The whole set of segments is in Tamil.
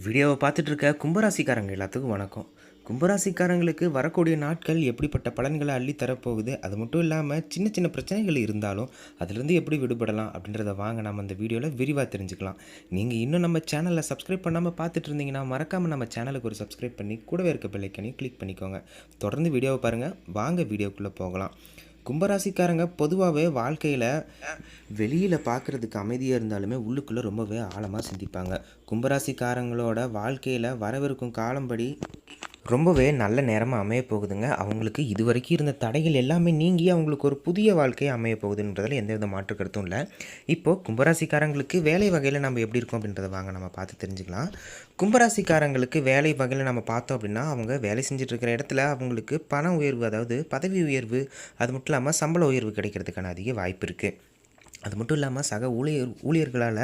வீடியோவை பார்த்துட்டு இருக்க கும்பராசிக்காரங்க எல்லாத்துக்கும் வணக்கம். கும்பராசிக்காரங்களுக்கு வரக்கூடிய நாட்கள் எப்படிப்பட்ட பலன்களை அள்ளி தரப்போகுது, அது மட்டும் இல்லாமல் சின்ன சின்ன பிரச்சனைகள் இருந்தாலும் அதிலிருந்து எப்படி விடுபடலாம் அப்படின்றத வாங்க நம்ம இந்த வீடியோவில் விரிவாக தெரிஞ்சுக்கலாம். நீங்கள் இன்னும் நம்ம சேனலில் சப்ஸ்கிரைப் பண்ணாமல் பார்த்துட்டு இருந்தீங்கன்னா மறக்காமல் நம்ம சேனலுக்கு ஒரு சப்ஸ்கிரைப் பண்ணி கூடவே இருக்க பெல் ஐக்கானையும் கிளிக் பண்ணிக்கோங்க. தொடர்ந்து வீடியோவை பாருங்கள். வாங்க வீடியோக்குள்ளே போகலாம். கும்பராசிக்காரங்க பொதுவாகவே வாழ்க்கையில் வெளியில் பார்க்குறதுக்கு அமைதியாக இருந்தாலுமே உள்ளுக்குள்ளே ரொம்பவே ஆழமாக சிந்திப்பாங்க. கும்பராசிக்காரங்களோட வாழ்க்கையில் வரவிருக்கும் காலம்படி ரொம்பவே நல்ல நேரமாக அமைய போகுதுங்க. அவங்களுக்கு இதுவரைக்கும் இருந்த தடைகள் எல்லாமே நீங்கி அவங்களுக்கு ஒரு புதிய வாழ்க்கை அமைய போகுதுன்றதில் எந்தவித மாற்று கருத்தும் இல்லை. இப்போது கும்பராசிக்காரங்களுக்கு வேலை வகையில் நம்ம எப்படி இருக்கோம் அப்படின்றத வாங்க நம்ம பார்த்து தெரிஞ்சுக்கலாம். கும்பராசிக்காரங்களுக்கு வேலை வகையில் நம்ம பார்த்தோம் அப்படின்னா, அவங்க வேலை செஞ்சுட்டு இருக்கிற இடத்துல அவங்களுக்கு பண உயர்வு, அதாவது பதவி உயர்வு, அது மட்டும் இல்லாமல் சம்பள உயர்வு கிடைக்கிறதுக்கான அதிக வாய்ப்பு இருக்குது. அது மட்டும் இல்லாமல் சக ஊழியர்களால்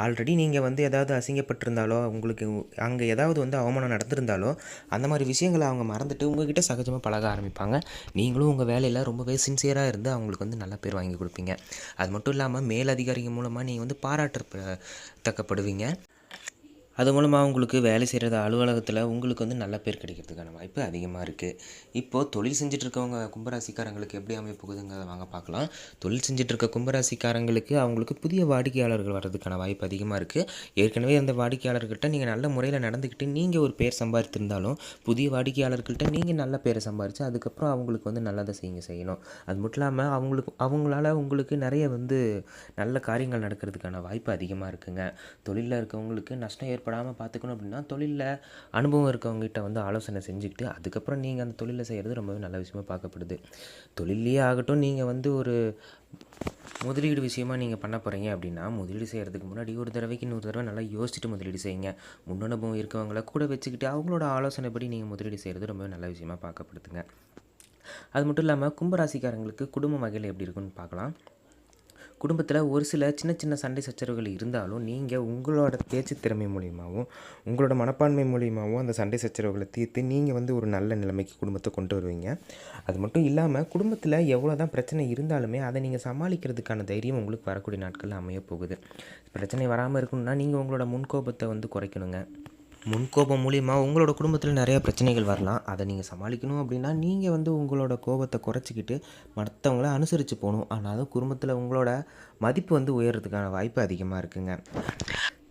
ஆல்ரெடி நீங்கள் ஏதாவது அசிங்கப்பட்டிருந்தாலோ, உங்களுக்கு அங்கே ஏதாவது அவமானம் நடந்திருந்தாலோ, அந்த மாதிரி விஷயங்களை அவங்க மறந்துட்டு உங்கள்கிட்ட சகஜமாக பழக ஆரம்பிப்பாங்க. நீங்களும் உங்கள் வேலையில் ரொம்பவே சின்சியராக இருந்து அவங்களுக்கு நல்ல பேர் வாங்கி கொடுப்பீங்க. அது மட்டும் இல்லாமல் மேலதிகாரிகள் மூலமாக நீங்கள் பாராட்டத்தக்கப்படுவீங்க. அது மூலமாக உங்களுக்கு வேலை செய்கிறது அலுவலகத்தில் உங்களுக்கு நல்ல பேர் கிடைக்கிறதுக்கான வாய்ப்பு அதிகமாக இருக்குது. இப்போது தொழில் செஞ்சிட்ருக்கவங்க கும்பராசிக்காரங்களுக்கு எப்படி அமைய போகுதுங்கிறத வாங்க பார்க்கலாம். தொழில் செஞ்சிட்ருக்க கும்பராசிக்காரங்களுக்கு அவங்களுக்கு புதிய வாடிக்கையாளர்கள் வர்றதுக்கான வாய்ப்பு அதிகமாக இருக்குது. ஏற்கனவே அந்த வாடிக்கையாளர்கிட்ட நீங்கள் நல்ல முறையில் நடந்துக்கிட்டு நீங்கள் ஒரு பேர் சம்பாதித்திருந்தாலும், புதிய வாடிக்கையாளர்கள்ட்ட நீங்கள் நல்ல பேரை சம்பாதிச்சு அதுக்கப்புறம் அவங்களுக்கு நல்லதை செய்யணும். அது மட்டும் இல்லாமல் அவங்களால உங்களுக்கு நிறைய நல்ல காரியங்கள் நடக்கிறதுக்கான வாய்ப்பு அதிகமாக இருக்குங்க. தொழிலில் இருக்கவங்களுக்கு நஷ்டம் ஏற்படாமல் பார்த்துக்கணும் அப்படின்னா, தொழிலில் அனுபவம் இருக்கவங்ககிட்ட ஆலோசனை செஞ்சுக்கிட்டு அதுக்கப்புறம் நீங்கள் அந்த தொழிலை செய்கிறது ரொம்பவே நல்ல விஷயமா பார்க்கப்படுது. தொழிலையே ஆகட்டும், நீங்கள் ஒரு முதலீடு விஷயமா நீங்கள் பண்ண போகிறீங்க அப்படின்னா, முதலீடு செய்கிறதுக்கு முன்னாடி ஒரு தடவைக்கு இன்னொரு தடவை நல்லா யோசிச்சுட்டு முதலீடு செய்யுங்க. முன்னனுபவம் இருக்கவங்கள கூட வச்சுக்கிட்டு அவங்களோட ஆலோசனைப்படி நீங்கள் முதலீடு செய்கிறது ரொம்பவே நல்ல விஷயமா பார்க்கப்படுதுங்க. அது மட்டும் இல்லாமல் கும்பராசிக்காரங்களுக்கு குடும்ப வகையில் எப்படி இருக்குன்னு பார்க்கலாம். குடும்பத்தில் ஒரு சில சின்ன சின்ன சண்டை சச்சரவுகள் இருந்தாலும் நீங்கள் உங்களோட பேச்சு திறமை மூலியமாகவும் உங்களோட மனப்பான்மை மூலியமாகவும் அந்த சண்டை சச்சரவுகளை தீர்த்து நீங்கள் ஒரு நல்ல நிலைமைக்கு குடும்பத்தை கொண்டு வருவீங்க. அது மட்டும் இல்லாமல் குடும்பத்தில் எவ்வளோ தான் பிரச்சனை இருந்தாலுமே அதை நீங்கள் சமாளிக்கிறதுக்கான தைரியம் உங்களுக்கு வரக்கூடிய நாட்களில் அமைய போகுது. பிரச்சனை வராமல் இருக்கணும்னா நீங்கள் உங்களோட முன்கோபத்தை குறைக்கணுங்க. முன்கோபம் மூலிமா உங்களோட குடும்பத்தில் நிறையா பிரச்சனைகள் வரலாம். அதை நீங்கள் சமாளிக்கணும் அப்படின்னா நீங்கள் உங்களோட கோபத்தை குறைச்சிக்கிட்டு மற்றவங்கள அனுசரித்து போகணும். ஆனாலும் குடும்பத்தில் உங்களோட மதிப்பு உயர்றதுக்கான வாய்ப்பு அதிகமாக இருக்குங்க.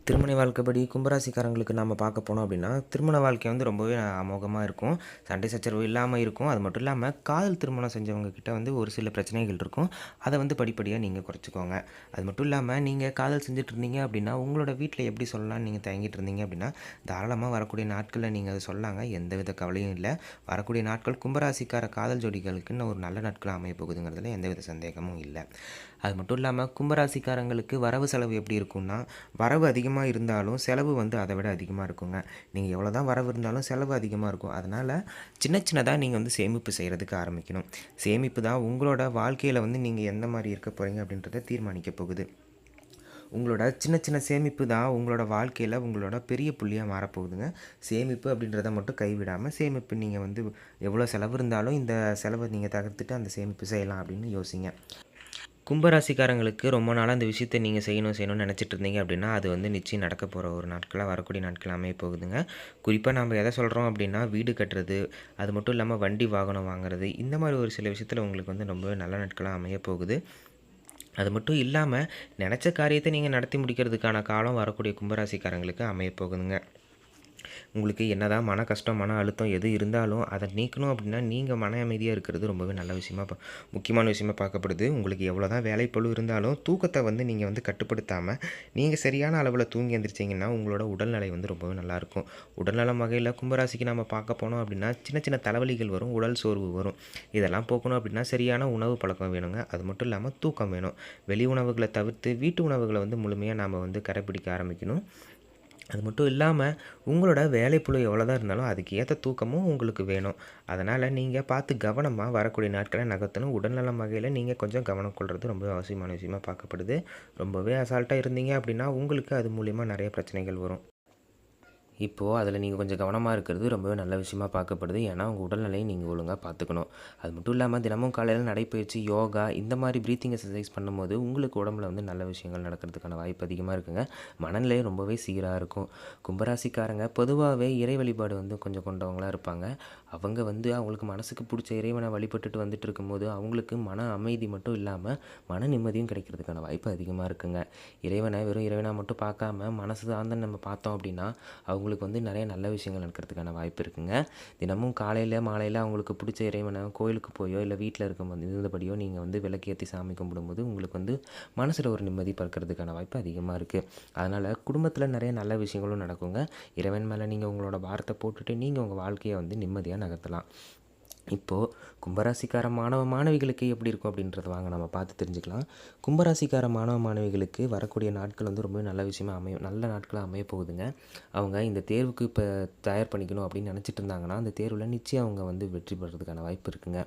திருமண வாழ்க்கைப்படி கும்பராசிக்காரங்களுக்கு நம்ம பார்க்க போனோம் அப்படின்னா, திருமண வாழ்க்கை ரொம்பவே அமோகமாக இருக்கும். சண்டை சச்சரவு இல்லாமல் இருக்கும். அது மட்டும் இல்லாமல் காதல் திருமணம் செஞ்சவங்க கிட்ட ஒரு சில பிரச்சனைகள் இருக்கும். அதை படிப்படியாக நீங்கள் குறைச்சிக்கோங்க. அது மட்டும் இல்லாமல் நீங்கள் காதல் செஞ்சுட்டு இருந்தீங்க அப்படின்னா, உங்களோட வீட்டில் எப்படி சொல்லலாம்னு நீங்கள் தயங்கிட்டு இருந்தீங்க அப்படின்னா, தாராளமாக வரக்கூடிய நாட்களில் நீங்கள் அதை சொல்லாங்க. எந்தவித கவலையும் இல்லை. வரக்கூடிய நாட்கள் கும்பராசிக்கார காதல் ஜோடிகளுக்குன்னு ஒரு நல்ல நாட்கள் அமைய போகுதுங்கிறதுல எந்தவித சந்தேகமும் இல்லை. அது மட்டும் இல்லாமல் கும்பராசிக்காரங்களுக்கு வரவு செலவு எப்படி இருக்கும்னா, வரவு அதிகமாக இருந்தாலும் செலவு அதை விட அதிகமாக இருக்குங்க. நீங்கள் எவ்வளோ தான் வரவு இருந்தாலும் செலவு அதிகமாக இருக்கும். அதனால் சின்ன சின்னதாக நீங்கள் சேமிப்பு செய்கிறதுக்கு ஆரம்பிக்கணும். சேமிப்பு தான் உங்களோட வாழ்க்கையில் நீங்கள் எந்த மாதிரி இருக்க போகிறீங்க அப்படின்றத தீர்மானிக்க போகுது. உங்களோட சின்ன சின்ன சேமிப்பு தான் உங்களோட வாழ்க்கையில் உங்களோட பெரிய புள்ளியாக மாறப்போகுதுங்க. சேமிப்பு அப்படின்றத மட்டும் கைவிடாமல், சேமிப்பு நீங்கள் எவ்வளோ செலவு இருந்தாலும் இந்த செலவை நீங்கள் தவிர்த்துட்டு அந்த சேமிப்பு செய்யலாம் அப்படின்னு யோசிங்க. கும்பராசிக்காரங்களுக்கு ரொம்ப நாளாக அந்த விஷயத்தை நீங்கள் செய்யணும்னு நினச்சிட்டு இருந்தீங்க அப்படின்னா, அது நிச்சயம் நடக்க போகிற ஒரு நாட்களாக வரக்கூடிய நாட்கள் அமைய போகுதுங்க. குறிப்பாக நம்ம எதை சொல்கிறோம் அப்படின்னா, வீடு கட்டுறது, அது மட்டும் இல்லாமல் வண்டி வாகனம் வாங்குறது, இந்த மாதிரி ஒரு சில விஷயத்தில் உங்களுக்கு ரொம்பவே நல்ல நாட்களாக அமைய போகுது. அது மட்டும் இல்லாமல் நினச்ச காரியத்தை நீங்கள் நடத்தி முடிக்கிறதுக்கான காலம் வரக்கூடிய கும்பராசிக்காரங்களுக்கு அமைய போகுதுங்க. உங்களுக்கு என்னதான் மன கஷ்டம், மன அழுத்தம் எது இருந்தாலும் அதை நீக்கணும் அப்படின்னா நீங்கள் மன அமைதியாக இருக்கிறது ரொம்பவே நல்ல விஷயமா முக்கியமான விஷயமா பார்க்கப்படுது. உங்களுக்கு எவ்வளோ தான் வேலைப்பளு இருந்தாலும் தூக்கத்தை நீங்கள் கட்டுப்படுத்தாமல் நீங்கள் சரியான அளவில் தூங்கி எந்திரிச்சிங்கன்னா உங்களோட உடல்நிலை ரொம்பவே நல்லாயிருக்கும். உடல்நலம் வகையில் கும்பராசிக்கு நம்ம பார்க்க போனோம் அப்படின்னா சின்ன சின்ன தலைவலிகள் வரும், உடல் சோர்வு வரும். இதெல்லாம் போக்கணும் அப்படின்னா சரியான உணவு பழக்கம் வேணுங்க. அது மட்டும் இல்லாமல் தூக்கம் வேணும். வெளி உணவுகளை தவிர்த்து வீட்டு உணவுகளை முழுமையாக நாம் கடைப்பிடிக்க ஆரம்பிக்கணும். அது மட்டும் இல்லாமல் உங்களோட வேலைப்பளு எவ்வளோ தான் இருந்தாலும் அதுக்கு ஏற்ற தூக்கமும் உங்களுக்கு வேணும். அதனால் நீங்கள் பார்த்து கவனமாக வரக்கூடிய நாட்களை நகர்த்தணும். உடல்நலம் வகையில் நீங்கள் கொஞ்சம் கவனம் கொள்வது ரொம்ப அவசியமான விஷயமாக பார்க்கப்படுது. ரொம்பவே அசால்ட்டாக இருந்தீங்க அப்படின்னா உங்களுக்கு அது மூலிமா நிறைய பிரச்சனைகள் வரும். இப்போது அதில் நீங்கள் கொஞ்சம் கவனமாக இருக்கிறது ரொம்பவே நல்ல விஷயமா பார்க்கப்படுது. ஏன்னா, உங்கள் உடல்நிலையை நீங்கள் ஒழுங்கா பார்த்துக்கணும். அது மட்டும் இல்லாம தினமும் காலையில நடைப்பயிற்சி, யோகா இந்த மாரி பிரீத்திங் எக்சர்சைஸ் பண்ணும்போது, உங்களுக்கு உடம்புல வந்து நல்ல விஷயங்கள் நடக்கிறதுக்கான வாய்ப்பு அதிகமா இருக்குங்க. மனநிலை ரொம்பவே சீரா இருக்கும். கும்பராசிக்காரங்க பொதுவாவே இறை வழிபாடு வந்து கொஞ்சம் கொண்டவங்களா இருப்பாங்க. அவங்க வந்து அவங்களுக்கு மனசுக்கு புடிச்ச இறைவன வழிபட்டுட்டு வந்துட்டு இருக்கும்போது, அவங்களுக்கு மன அமைதி மட்டும் இல்லாம, மன நிம்மதியும் கிடைக்கிறதுக்கான வாய்ப்பு அதிகமா இருக்குங்க. இறைவன வெறும் இறைவனா மட்டும் பார்க்காம, மனசு சார்ந்து நம்ம பார்த்தோம் அப்படின்னா, அவங்களுக்கு வந்து நெறைய நல்ல விஷயங்கள் நடக்கிறதுக்கான வாய்ப்பு இருக்குங்க. தினமும் காலையில, மாலையில அவங்களுக்கு புடிச்ச இறைவன கோயிலுக்கு போயோ, இல்ல வீட்ல இருக்கும்போது இருந்தபடியோ நீங்க வந்து விளக்கேத்தி சாமி கும்பிடும்போது, உங்களுக்கு வந்து மனசுல ஒரு நிம்மதி பிறக்கிறதுக்கான வாய்ப்பு அதிகமா இருக்கு. அதனால குடும்பத்தில நெறைய நல்ல விஷயங்களும் நடக்குங்க. இறைவன் மேல நீங்க உங்களோட பாரத்த போட்டுட்டு, நீங்க உங்க வாழ்க்கைய வந்து நிம்மதியா நகர்த்தலாம். இப்போ கும்பராசிக்கார மாணவ, மாணவிகளுக்கு எப்படி இருக்கும் அப்படின்றத வாங்க நம்ம பார்த்து தெரிஞ்சுக்கலாம். கும்பராசிக்கார மாணவ, மாணவிகளுக்கு வரக்கூடிய நாட்கள் வந்து ரொம்பவே நல்ல விஷயமா அமையும். நல்ல நாட்களா அமையப் போகுதுங்க. அவங்க இந்த தேர்வுக்கு இப்ப தயார் பண்ணிக்கணும் அப்படின்னு நினச்சிட்டு இருந்தாங்கன்னா, அந்த தேர்வுல நிச்சயம் அவங்க வந்து வெற்றி பெறதுக்கான வாய்ப்பு இருக்குங்க.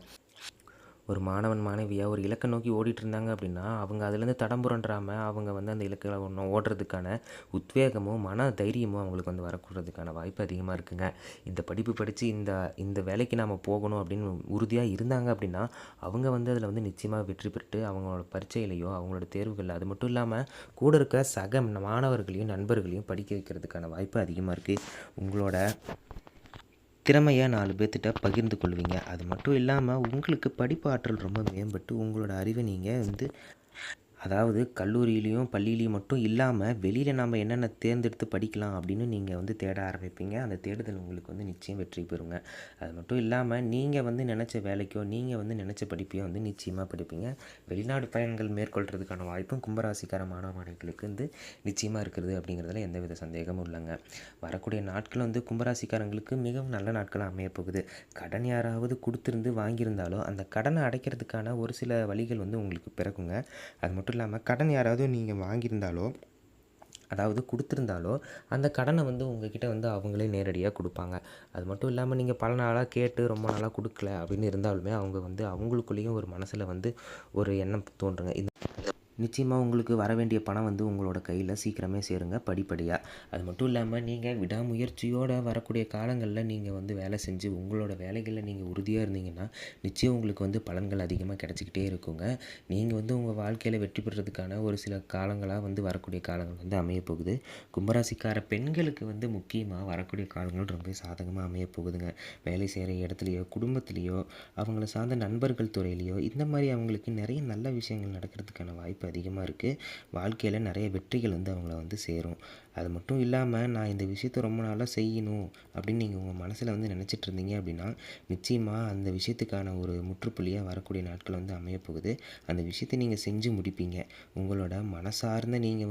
ஒரு மாணவன், மாணவியா ஒரு இலக்க நோக்கி ஓடிட்டுருந்தாங்க அப்படின்னா, அவங்க அதுலேருந்து தடம் புரண்டாம, அவங்க வந்து அந்த இலக்குல ஓடுறதுக்கான உத்வேகமும், மன தைரியமும் அவங்களுக்கு வந்து வரக்கூடதுக்கான வாய்ப்பு அதிகமா இருக்குங்க. இந்த படிப்பு படிச்சு இந்த இந்த வேலைக்கு நாம போகணும் அப்படின்னு உறுதியா இருந்தாங்க அப்படின்னா, அவங்க வந்து அதில வந்து நிச்சயமா வெற்றி பெற்று அவங்களோட பரீட்சையிலயோ, அவங்களோட தேர்வுகள்ல அது மட்டும் இல்லாம கூட இருக்க சக மாணவர்களையும், நண்பர்களையும் படிக்க வைக்கிறதுக்கான வாய்ப்பு அதிகமா இருக்கு. உங்களோட திறமைய 4 பேத்துட்ட பகிர்ந்து கொள்வீங்க. அது மட்டும் இல்லாம, உங்களுக்கு படிப்பு ஆற்றல் ரொம்ப மேம்பட்டு, உங்களோட அறிவ நீங்க வந்து அதாவது கல்லூரியிலயும், பள்ளியிலயும் மட்டும் இல்லாம, வெளியில நாம என்னென்ன தேர்ந்தெடுத்து படிக்கலாம் அப்படின்னு நீங்க வந்து தேட ஆரம்பிப்பீங்க. அந்த தேடுதல் உங்களுக்கு வந்து நிச்சயம் வெற்றி பெறுங்க. அது மட்டும் இல்லாம, நீங்க வந்து நெனச்ச வேலைக்கோ, நீங்க வந்து நெனச்ச படிப்பையோ வந்து நிச்சயமா படிப்பீங்க. வெளிநாடு பயணங்கள் மேற்கொள்றதுக்கான வாய்ப்பும் கும்பராசிக்கார மாணவ, மாணவிகளுக்கு வந்து நிச்சயமா இருக்கிறது அப்படிங்கிறதுல எந்தவித சந்தேகமும் இல்லங்க. வரக்கூடிய நாட்கள் வந்து கும்பராசிக்காரங்களுக்கு மிகவும் நல்ல நாட்களா அமையப் போகுது. கடன் யாராவது குடுத்திருந்து வாங்கியிருந்தாலோ, அந்த கடன அடைக்கிறதுக்கான ஒரு சில வழிகள் வந்து உங்களுக்கு பிறக்குங்க. அது மட்டும் இல்லாம, கடன் யாராவது நீங்க வாங்கியிருந்தாலோ, அதாவது குடுத்திருந்தாலோ, அந்த கடன வந்து உங்ககிட்ட வந்து அவங்களே நேரடியா குடுப்பாங்க. அது மட்டும் இல்லாம, நீங்க பல நாளா கேட்டு ரொம்ப நாளா குடுக்கல அப்படின்னு இருந்தாலுமே, அவங்க வந்து அவங்களுக்குள்ளேயும் ஒரு மனசுல வந்து ஒரு எண்ணம் தோன்றுங்க. நிச்சயமா உங்களுக்கு வர வேண்டிய பணம் வந்து உங்களோட கையில சீக்கிரமே சேருங்க படிப்படியா. அது மட்டும் இல்லாம நீங்க விடாமுயற்சியோட வரக்கூடிய காலங்கள்ல நீங்க வந்து வேலை செஞ்சு உங்களோட வேலைகள்ல நீங்க உறுதியா இருந்தீங்கன்னா, நிச்சயம் உங்களுக்கு வந்து பலன்கள் அதிகமா கிடைச்சுக்கிட்டே இருக்குங்க. நீங்க வந்து உங்க வாழ்க்கையில வெற்றி பெறதுக்கான ஒரு சில காலங்களா வந்து வரக்கூடிய காலங்கள் வந்து அமையப் போகுது. கும்பராசிக்கார பெண்களுக்கு வந்து முக்கியமா வரக்கூடிய காலங்கள் ரொம்ப சாதகமா அமையப் போகுதுங்க. வேலை செய்ற இடத்துலயோ, குடும்பத்திலயோ, அவங்கள சார்ந்த நண்பர்கள் துறையிலயோ, இந்த மாரி அவங்களுக்கு நெறைய நல்ல விஷயங்கள் நடக்கிறதுக்கான வாய்ப்பு அதிகமா இருக்கு. வாழ்க்கையில நெறைய வெற்றிகள் வந்து அவங்கள வந்து சேரும். அது மட்டும் இல்லாம, நான் இந்த விஷயத்த ரொம்ப நாளா செய்யணும் அப்படின்னு நீங்க உங்க மனசுல வந்து நெனச்சிட்டு இருந்தீங்க அப்படின்னா, நிச்சயமா அந்த விஷயத்துக்கான ஒரு முற்றுப்புள்ளியா வரக்கூடிய நாட்கள் வந்து அமையப் போகுது. அந்த விஷயத்த நீங்க செஞ்சு முடிப்பீங்க. உங்களோட மனசார்ந்த நீங்க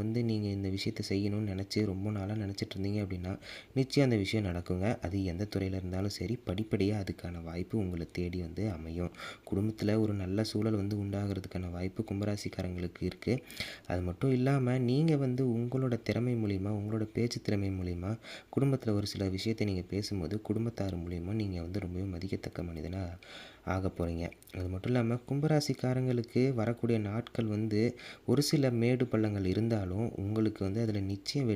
இந்த விஷயத்த செய்யணும்னு நெனச்சு ரொம்ப நாளா நெனச்சிட்டு இருந்தீங்க அப்படின்னா, நிச்சயம் அந்த விஷயம் நடக்குங்க. அது எந்த துறையில இருந்தாலும் சரி, படிப்படியா அதுக்கான வாய்ப்பு உங்கள தேடி வந்து அமையும். குடும்பத்தில ஒரு நல்ல சூழல் வந்து உண்டாகுறதுக்கான வாய்ப்பு கும்பராசிக்காரங்களுக்கு இருக்கு. அது மட்டும் இல்லாம, நீங்க வந்து உங்களோட திறமை மூலியமா, உங்களோட பேச்சு திறமை மூலியமா, குடும்பத்தில ஒரு சில விஷயத்த நீங்க பேசும்போது, குடும்பத்தார் மூலியமா நீங்க வந்து ரொம்பவே மதிக்கத்தக்க மனிதனா ஆகப் போறீங்க. அது மட்டும் இல்லாம, கும்பராசிக்காரங்களுக்கு வரக்கூடிய நாட்கள் வந்து ஒரு சில மேடு பள்ளங்கள் இருந்தாலும், உங்களுக்கு வந்து அதில நிச்சயம்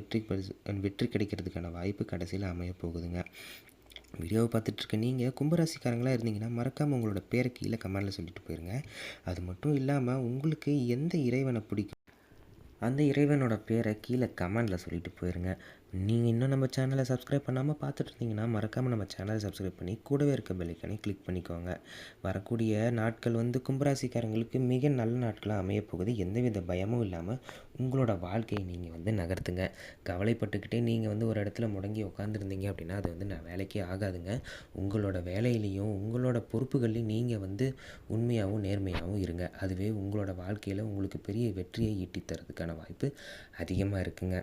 வெற்றி கிடைக்கிறதுக்கான வாய்ப்பு கடைசியில அமையப் போகுதுங்க. வீடியோவ பார்த்துட்டு இருக்க நீங்க கும்பராசிக்காரங்களா இருந்தீங்கன்னா, மறக்காம உங்களோட பேர கீழ கமெண்ட்ல சொல்லிட்டு போயிருங்க. அது மட்டும் இல்லாம, உங்களுக்கு எந்த இறைவன பிடிக்கும்? அந்த இறைவனோட பேர கீழ கமெண்ட்ல சொல்லிட்டு போயிருங்க. நீங்க இன்னும் நம்ம சேனல சப்ஸ்கிரைப் பண்ணாம பார்த்துட்டு இருந்தீங்கன்னா, மறக்காம நம்ம சேனல சப்ஸ்கிரைப் பண்ணி, கூடவே இருக்க பெல் ஐகானையும் கிளிக் பண்ணிக்கோங்க. வரக்கூடிய நாட்கள் வந்து கும்பராசிக்காரங்களுக்கு மிக நல்ல நாட்களா அமையப் போகுது. எந்தவித பயமும் இல்லாம உங்களோட வாழ்க்கைய நீங்க வந்து நகர்த்துங்க. கவலைப்பட்டுக்கிட்டே நீங்க வந்து ஒரு இடத்துல முடங்கி உட்காந்துருந்தீங்க அப்படின்னா, அது வந்து வேலைக்கே ஆகாதுங்க. உங்களோட வேலையிலயும், உங்களோட பொறுப்புகள்லயும் நீங்க வந்து உண்மையாவும், நேர்மையாவும் இருங்க. அதுவே உங்களோட வாழ்க்கையில உங்களுக்கு பெரிய வெற்றியை ஈட்டித் தர்றதுக்கான வாய்ப்பு அதிகமா இருக்குங்க.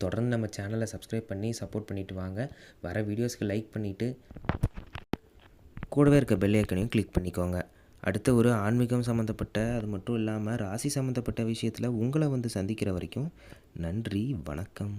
தொடர்ந்து நம்ம சேனலை சப்ஸ்கிரைப் பண்ணி சப்போர்ட் பண்ணிட்டு வாங்க. வர வீடியோஸ்க்கு லைக் பண்ணிவிட்டு கூடவே இருக்க பெல் ஐக்கனையும் கிளிக் பண்ணிக்கோங்க. அடுத்த ஒரு ஆன்மீகம் சம்மந்தப்பட்ட அது மட்டும் இல்லாமல் ராசி சம்மந்தப்பட்ட விஷயத்தில் உங்களை வந்து சந்திக்கிற வரைக்கும் நன்றி, வணக்கம்.